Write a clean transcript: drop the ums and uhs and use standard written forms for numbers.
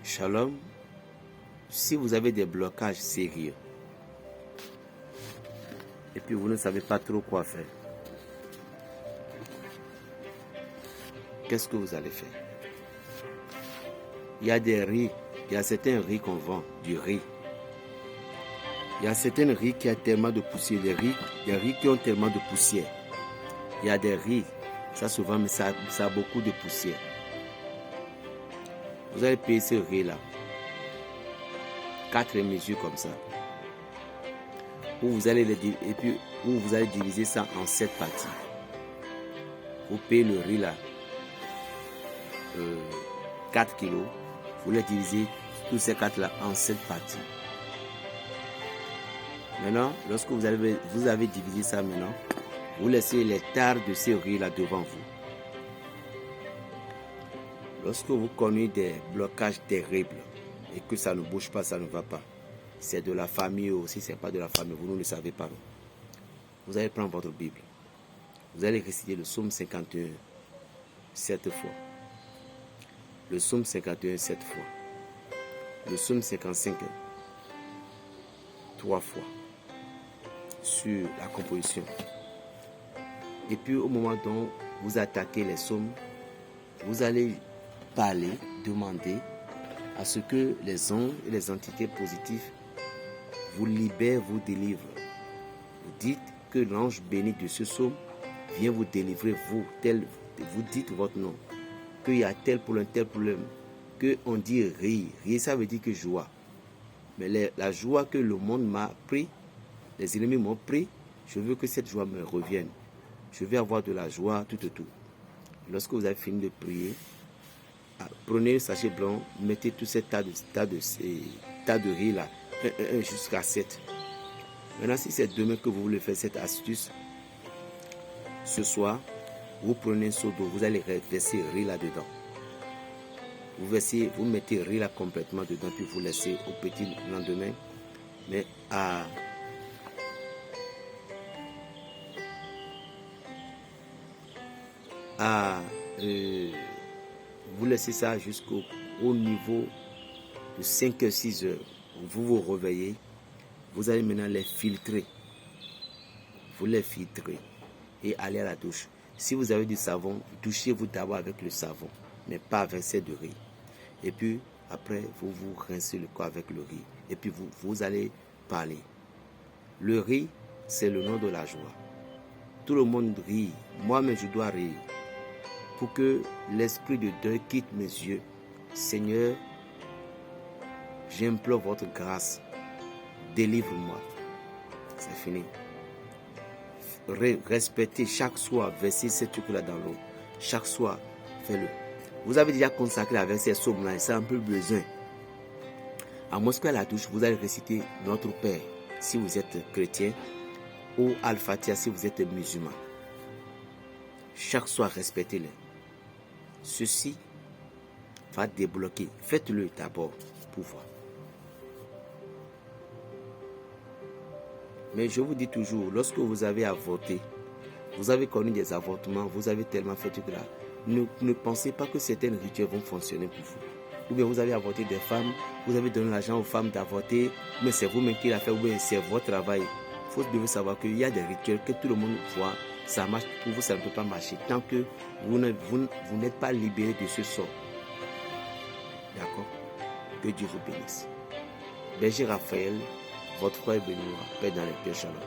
Shalom. Si vous avez des blocages sérieux et puis vous ne savez pas trop quoi faire, qu'est-ce que vous allez faire? Il y a des riz, il y a certains riz qu'on vend, du riz. Il y a certains riz qui ont tellement de poussière, des riz qui ont tellement de poussière. Il y a des riz, ça souvent, mais ça a beaucoup de poussière. Vous allez payer ce riz-là, 4 mesures comme ça. Où vous allez diviser ça en 7 parties. Vous payez le riz là, 4 kilos. Vous les divisez tous ces 4 là en 7 parties. Maintenant, lorsque vous avez divisé ça maintenant, vous laissez les tares de ce riz là devant vous. Lorsque vous connaissez des blocages terribles et que ça ne bouge pas, ça ne va pas, c'est de la famille ou si ce n'est pas de la famille, vous ne le savez pas. Vous allez prendre votre Bible. Vous allez réciter le psaume 51 7 fois. Le psaume 51 7 fois. Le psaume 55 3 fois sur la composition. Et puis au moment dont vous attaquez les psaumes, vous allez parler, demander à ce que les anges et les entités positives vous libèrent, vous délivrent. Vous dites que l'ange béni de ce psaume vient vous délivrer, vous dites votre nom, qu'il y a tel problème, qu'on dit rire. Rire, ça veut dire que joie. Mais la joie que le monde m'a pris, les ennemis m'ont pris, je veux que cette joie me revienne. Je vais avoir de la joie, tout. Lorsque vous avez fini de prier, prenez le sachet blanc, mettez tous ces tas de riz là, 1 jusqu'à 7. Maintenant, si c'est demain que vous voulez faire cette astuce, ce soir, vous prenez un seau d'eau, vous allez verser riz là-dedans. Vous mettez riz là complètement dedans, puis vous laissez au petit lendemain. Mais vous laissez ça jusqu'au niveau de 5h, 6h. Vous vous réveillez. Vous allez maintenant les filtrer. Vous les filtrez et allez à la douche. Si vous avez du savon, douchez-vous d'abord avec le savon, mais pas avec cette de riz. Et puis après, vous rincez le corps avec le riz. Et puis vous allez parler. Le riz, c'est le nom de la joie. Tout le monde rit. Moi-même, je dois rire. Pour que l'esprit de deuil quitte mes yeux. Seigneur, j'implore votre grâce. Délivre-moi. C'est fini. Respectez chaque soir, versez ce truc-là dans l'eau. Chaque soir, faites-le. Vous avez déjà consacré avec ces psaumes-là et ça a un peu besoin. À moins qu'à la douche, vous allez réciter Notre Père si vous êtes chrétien ou Al-Fatiha si vous êtes musulman. Chaque soir, respectez-les. Ceci va débloquer. Faites-le d'abord pour voir. Mais je vous dis toujours, lorsque vous avez avorté, vous avez connu des avortements, vous avez tellement fait tout là, ne pensez pas que certains rituels vont fonctionner pour vous. Ou bien vous avez avorté des femmes, vous avez donné l'argent aux femmes d'avorter, mais c'est vous-même qui l'a fait, ou bien c'est votre travail. Il faut devez savoir qu'il y a des rituels que tout le monde voit, ça marche, pour vous ça ne peut pas marcher, tant que vous n'êtes pas libéré de ce sort. D'accord? Que Dieu vous bénisse. Berger Raphaël, votre frère Benoît, paix dans les cœurs, shalom.